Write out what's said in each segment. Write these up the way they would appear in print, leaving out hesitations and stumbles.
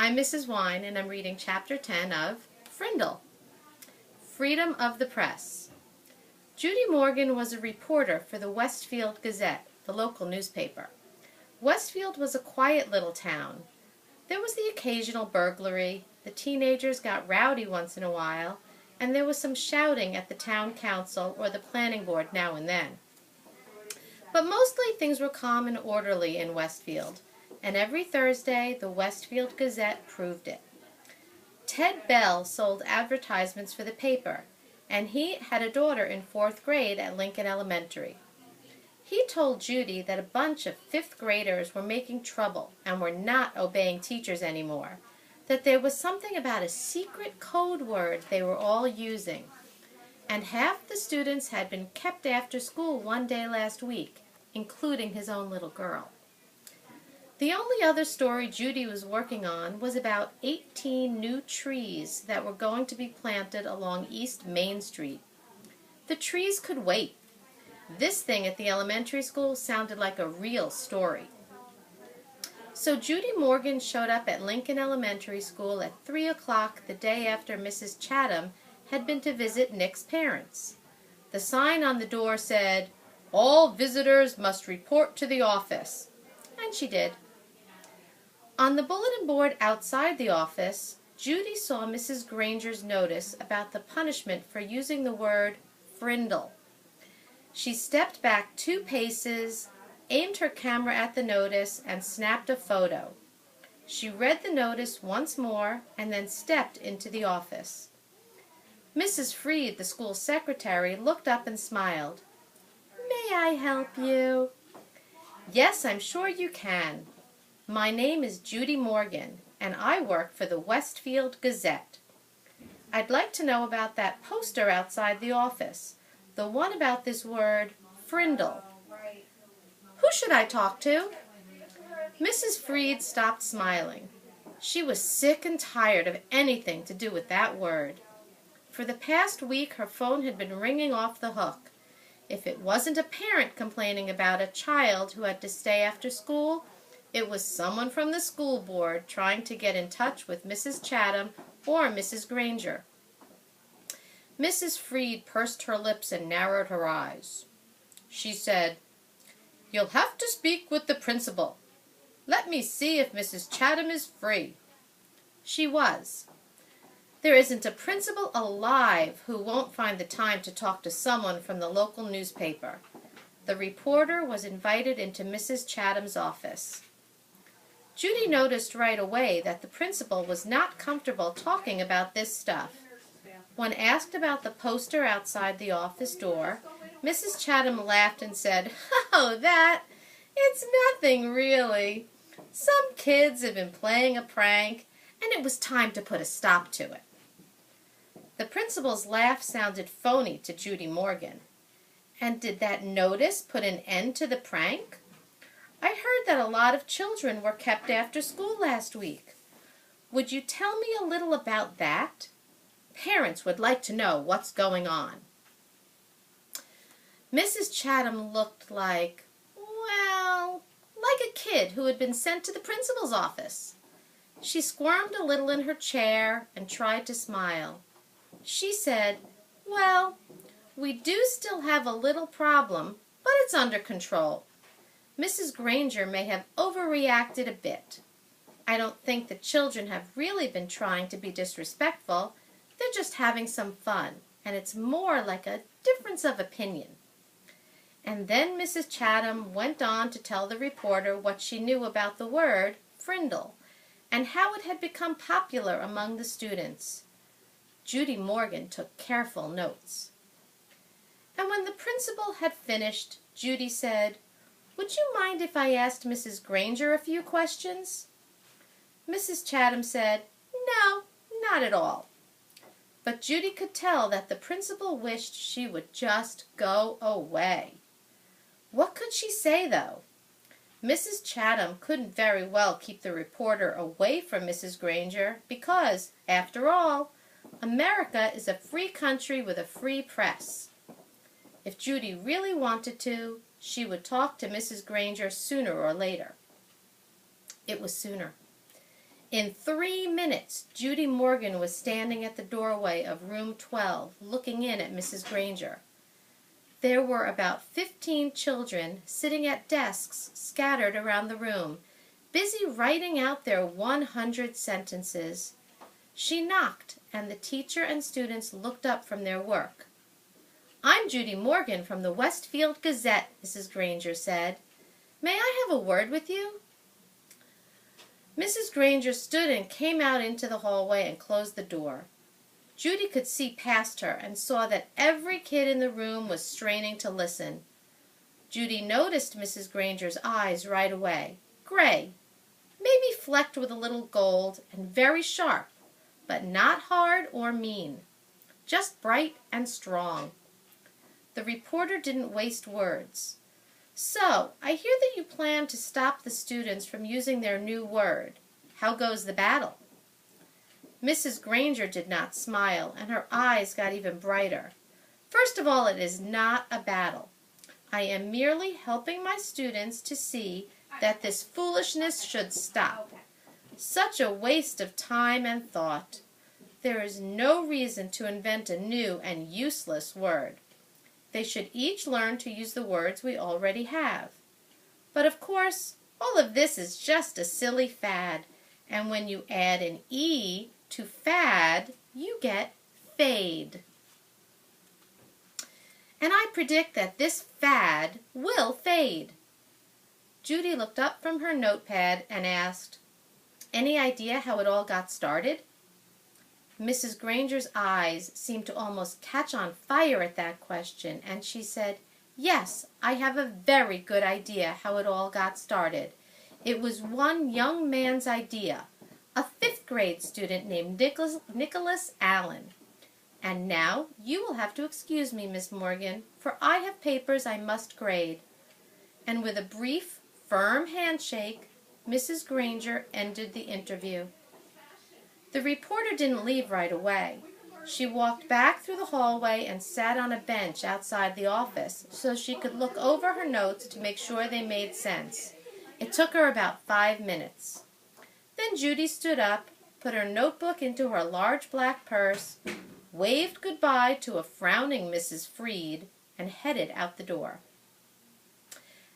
I'm Mrs. Wine, and I'm reading Chapter 10 of Frindle, Freedom of the Press. Judy Morgan was a reporter for the Westfield Gazette, the local newspaper. Westfield was a quiet little town. There was the occasional burglary, the teenagers got rowdy once in a while, and there was some shouting at the town council or the planning board now and then. But mostly things were calm and orderly in Westfield, and every Thursday the Westfield Gazette proved it. Ted Bell sold advertisements for the paper, and he had a daughter in 4th grade at Lincoln Elementary. He told Judy that a bunch of 5th graders were making trouble and were not obeying teachers anymore, that there was something about a secret code word they were all using, and half the students had been kept after school one day last week, including his own little girl. The only other story Judy was working on was about 18 new trees that were going to be planted along East Main Street. The trees could wait. This thing at the elementary school sounded like a real story. So Judy Morgan showed up at Lincoln Elementary School at 3 o'clock the day after Mrs. Chatham had been to visit Nick's parents. The sign on the door said, "All visitors must report to the office," and she did. On the bulletin board outside the office, Judy saw Mrs. Granger's notice about the punishment for using the word frindle. She stepped back 2 paces, aimed her camera at the notice, and snapped a photo. She read the notice once more and then stepped into the office. Mrs. Freed, the school secretary, looked up and smiled. "May I help you?" "Yes, I'm sure you can. My name is Judy Morgan, and I work for the Westfield Gazette. I'd like to know about that poster outside the office, the one about this word, frindle." "Who should I talk to?" Mrs. Freed stopped smiling. She was sick and tired of anything to do with that word. For the past week her phone had been ringing off the hook. If it wasn't a parent complaining about a child who had to stay after school, it was someone from the school board trying to get in touch with Mrs. Chatham or Mrs. Granger. Mrs. Freed pursed her lips and narrowed her eyes. She said, "You'll have to speak with the principal. Let me see if Mrs. Chatham is free." She was. There isn't a principal alive who won't find the time to talk to someone from the local newspaper. The reporter was invited into Mrs. Chatham's office. Judy noticed right away that the principal was not comfortable talking about this stuff. When asked about the poster outside the office door, Mrs. Chatham laughed and said, "Oh, that? It's nothing, really. Some kids have been playing a prank, and it was time to put a stop to it." The principal's laugh sounded phony to Judy Morgan. And did that notice put an end to the prank? I heard that a lot of children were kept after school last week. Would you tell me a little about that? Parents would like to know what's going on. Mrs. Chatham looked like a kid who had been sent to the principal's office. She squirmed a little in her chair and tried to smile. She said, "Well, we do still have a little problem, but it's under control. Mrs. Granger may have overreacted a bit. I don't think the children have really been trying to be disrespectful. They're just having some fun, and it's more like a difference of opinion." And then Mrs. Chatham went on to tell the reporter what she knew about the word frindle and how it had become popular among the students. Judy Morgan took careful notes. And when the principal had finished, Judy said, "Would you mind if I asked Mrs. Granger a few questions?" Mrs. Chatham said, "No, not at all." But Judy could tell that the principal wished she would just go away. What could she say, though? Mrs. Chatham couldn't very well keep the reporter away from Mrs. Granger because, after all, America is a free country with a free press. If Judy really wanted to, she would talk to Mrs. Granger sooner or later. It was sooner. In 3 minutes, Judy Morgan was standing at the doorway of room 12, looking in at Mrs. Granger. There were about 15 children sitting at desks scattered around the room, busy writing out their 100 sentences. She knocked, and the teacher and students looked up from their work. "I'm Judy Morgan from the Westfield Gazette," Mrs. Granger said. "May I have a word with you?" Mrs. Granger stood and came out into the hallway and closed the door. Judy could see past her and saw that every kid in the room was straining to listen. Judy noticed Mrs. Granger's eyes right away. Gray, maybe flecked with a little gold, and very sharp, but not hard or mean. Just bright and strong. The reporter didn't waste words. "So, I hear that you plan to stop the students from using their new word. How goes the battle?" Mrs. Granger did not smile, and her eyes got even brighter. "First of all, it is not a battle. I am merely helping my students to see that this foolishness should stop. Such a waste of time and thought. There is no reason to invent a new and useless word. They should each learn to use the words we already have. But of course, all of this is just a silly fad, and when you add an E to fad, you get fade. And I predict that this fad will fade." Judy looked up from her notepad and asked, "Any idea how it all got started?" Mrs. Granger's eyes seemed to almost catch on fire at that question, and she said, "Yes, I have a very good idea how it all got started. It was one young man's idea, a 5th grade student named Nicholas Allen. And now you will have to excuse me, Miss Morgan, for I have papers I must grade." And with a brief, firm handshake, Mrs. Granger ended the interview. The reporter didn't leave right away. She walked back through the hallway and sat on a bench outside the office so she could look over her notes to make sure they made sense. It took her about 5 minutes. Then Judy stood up, put her notebook into her large black purse, waved goodbye to a frowning Mrs. Freed, and headed out the door.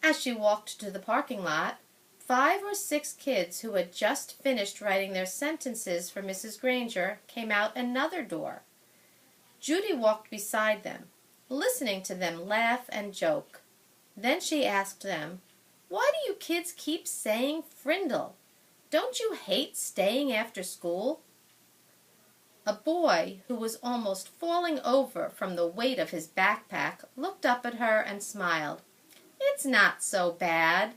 As she walked to the parking lot, 5 or 6 kids who had just finished writing their sentences for Mrs. Granger came out another door. Judy walked beside them, listening to them laugh and joke. Then she asked them, "Why do you kids keep saying frindle? Don't you hate staying after school?" A boy who was almost falling over from the weight of his backpack looked up at her and smiled. "It's not so bad.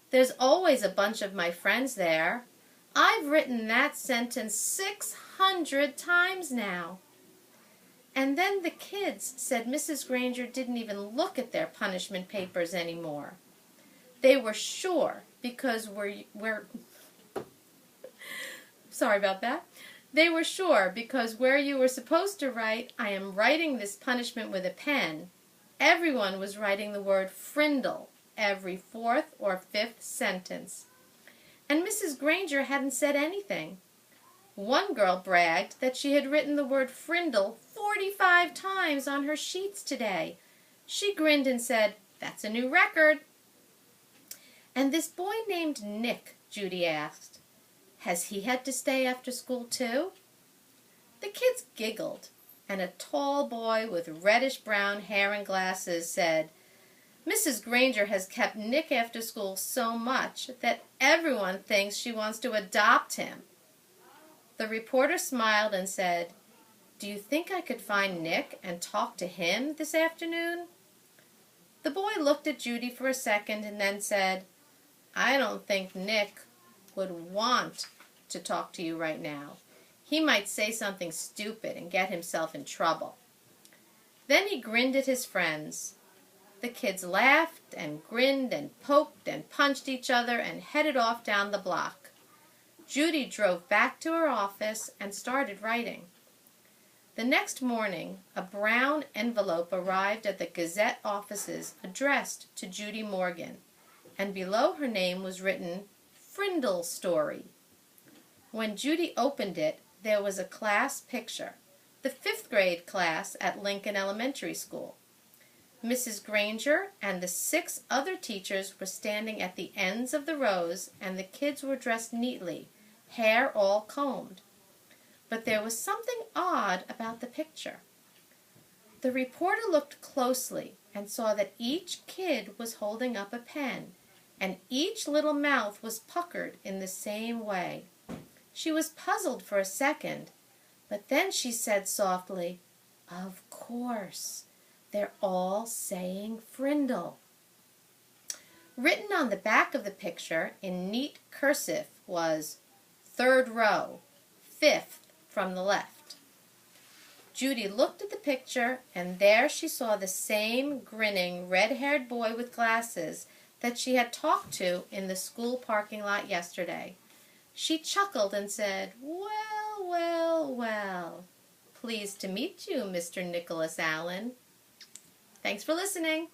There's always a bunch of my friends there. I've written that sentence 600 times now." And then the kids said Mrs. Granger didn't even look at their punishment papers anymore. They were sure because sorry about that. They were sure because where you were supposed to write, "I am writing this punishment with a pen," everyone was writing the word frindle every 4th or 5th sentence. And Mrs. Granger hadn't said anything. One girl bragged that she had written the word frindle 45 times on her sheets today. She grinned and said, "That's a new record." "And this boy named Nick," Judy asked, "has he had to stay after school too?" The kids giggled, and a tall boy with reddish-brown hair and glasses said, "Mrs. Granger has kept Nick after school so much that everyone thinks she wants to adopt him." The reporter smiled and said, "Do you think I could find Nick and talk to him this afternoon?" The boy looked at Judy for a second and then said, "I don't think Nick would want to talk to you right now. He might say something stupid and get himself in trouble." Then he grinned at his friends. The kids laughed and grinned and poked and punched each other and headed off down the block. Judy drove back to her office and started writing. The next morning, a brown envelope arrived at the Gazette offices addressed to Judy Morgan, and below her name was written, "Frindle Story." When Judy opened it, there was a class picture, the 5th grade class at Lincoln Elementary School. Mrs. Granger and the 6 other teachers were standing at the ends of the rows, and the kids were dressed neatly, hair all combed. But there was something odd about the picture. The reporter looked closely and saw that each kid was holding up a pen, and each little mouth was puckered in the same way. She was puzzled for a second, but then she said softly, "Of course, they're all saying Frindle." Written on the back of the picture in neat cursive was, "3rd row, 5th from the left." Judy looked at the picture, and there she saw the same grinning, red-haired boy with glasses that she had talked to in the school parking lot yesterday. She chuckled and said, "Well, well, well. Pleased to meet you, Mr. Nicholas Allen." Thanks for listening.